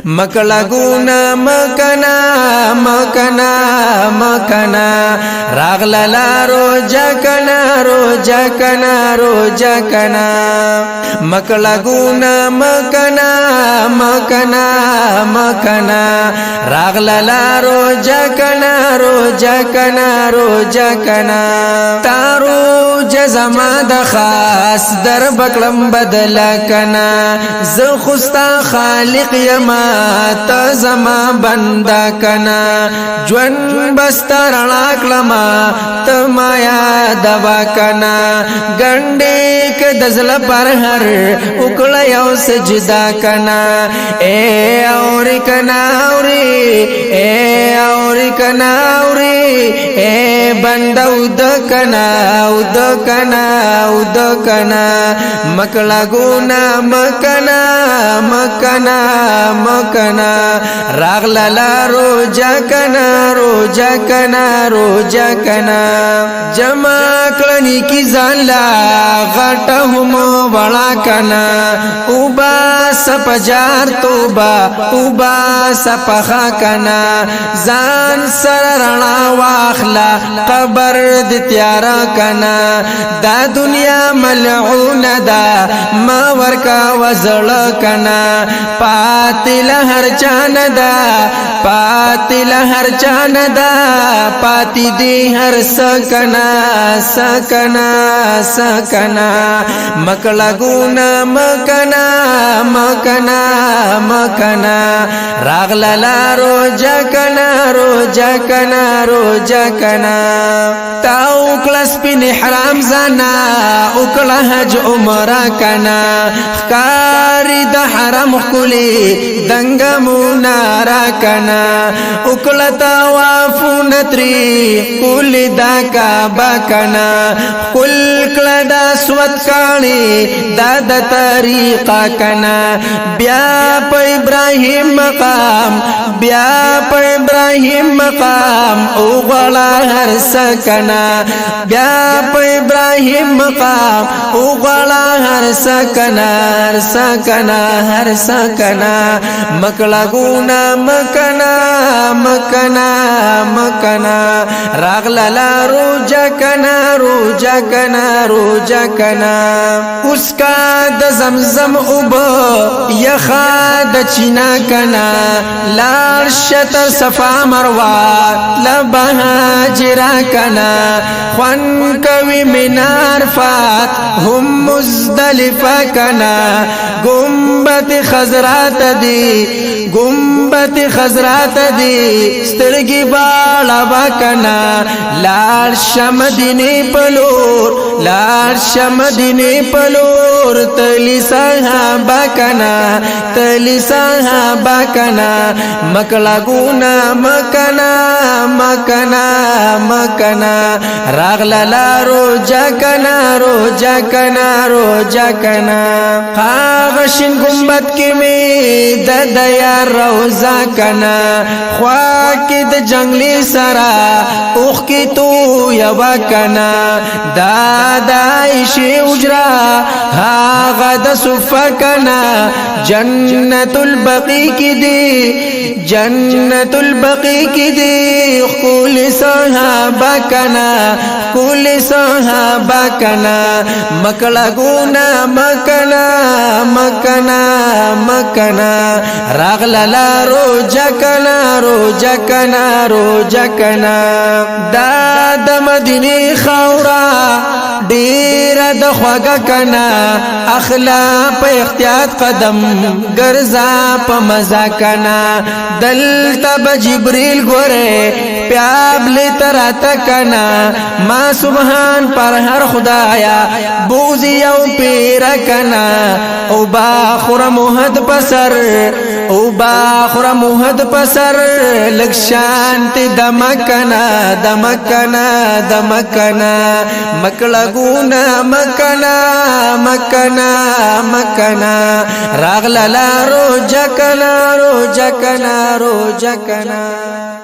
مکلگونا مکنا مکنا مکنا راغللا روجا کنا روجا کنا روجا کنا مکلگونا مکنا مکنا مکنا راغللا روجا کنا روجا کنا روجا کنا تارو جزما د خاص در بکلم بدلا کنا زخستا خالق یما تا زما بندا کنا جون بستر لاکلما تمایا دوا کنا گنڈے کے دزل پر ہر اکڑا یو سجدہ کنا اے اوری کنا اوری اے اوری کنا اوری اے بندہ ادکنا ادکنا ادکنا مکلگونا مکنا مکنا مکنا راغللا روجا کنا روجا کنا روجا کنا جمع کلنی کی زالا غٹا ہمو بڑا کنا اوبا سپجار توبا اوبا سپخا کنا زان سر رنا واخلا قبر دی تیارا کنا دا دنیا ملعون دا ما ورکا وزل کنا پاتی لہر چان دا پاتی لہر چان دا پاتی دی ہر سکنا سکنا سکنا مکلگونا مکنا مکنا مکنا راغللا روجا کنا روجا کنا روجا کنا تا اکلس پین حرام زانا اکلا حج عمرہ کنا خکاری دا حرام کلی دنگمونا را کنا اکلا توافو نتری کلی دا کعبہ کنا کل کلا دا سوت کانی دا دا طریقہ کنا بیا پا ابراہیم مقام بیا پا ابراہیم مقام اوغلا ہر سکنا بیا پا ابراہیم مقام اوغلا ہر سکنا ہر سکنا ہر سکنا مکلگونا مکنا مکنا مکنا راغللا روجا کنا روجا کنا روجا کنا اس کا د زمزم اوبو یخا د چینا کنا لار شت صفا مروه لبهاجرا کنا خوان کوي منار فات هم مزدلفه کنا گنبت خضرات دی گنبت خضرات دی سترگی بالا بکنا لار شمدینی پلور لار شمدینی پلور تلی صحابہ کنا تلی صحابہ کنا مکلگونا مکنا مکنا مکنا راغللا روجا کنا روجا کنا روجا کنا خاغشن گنبت کی می ددیا روزا کنا خواکی د جنگلی سرا اوخ کی تو یوا کنا دادائشی اجرا هاغا د صفا کنا جنت البقی کی دی جنت البقی کی دی کل صحابہ کنا کل صحابہ کنا مکلگونا مکنا مکنا مکنا راغللا روجا کنا روجا کنا روجا کنا داد مدینی خورا دیر د خوگا کنا اخلا پا اختیات قدم گرزا پا مزا کنا دلتا با جبریل گورے پیابل تراتا کنا ما سبحان پر ہر خدایا بوزی او پیرا کنا او باخور محد پسر او باخور محد پسر لکشانت دمکنا دمکنا دمکنا مکلگونا مکنا مکنا مکنا راغللا روجا کنا روجا کنا روجا کنا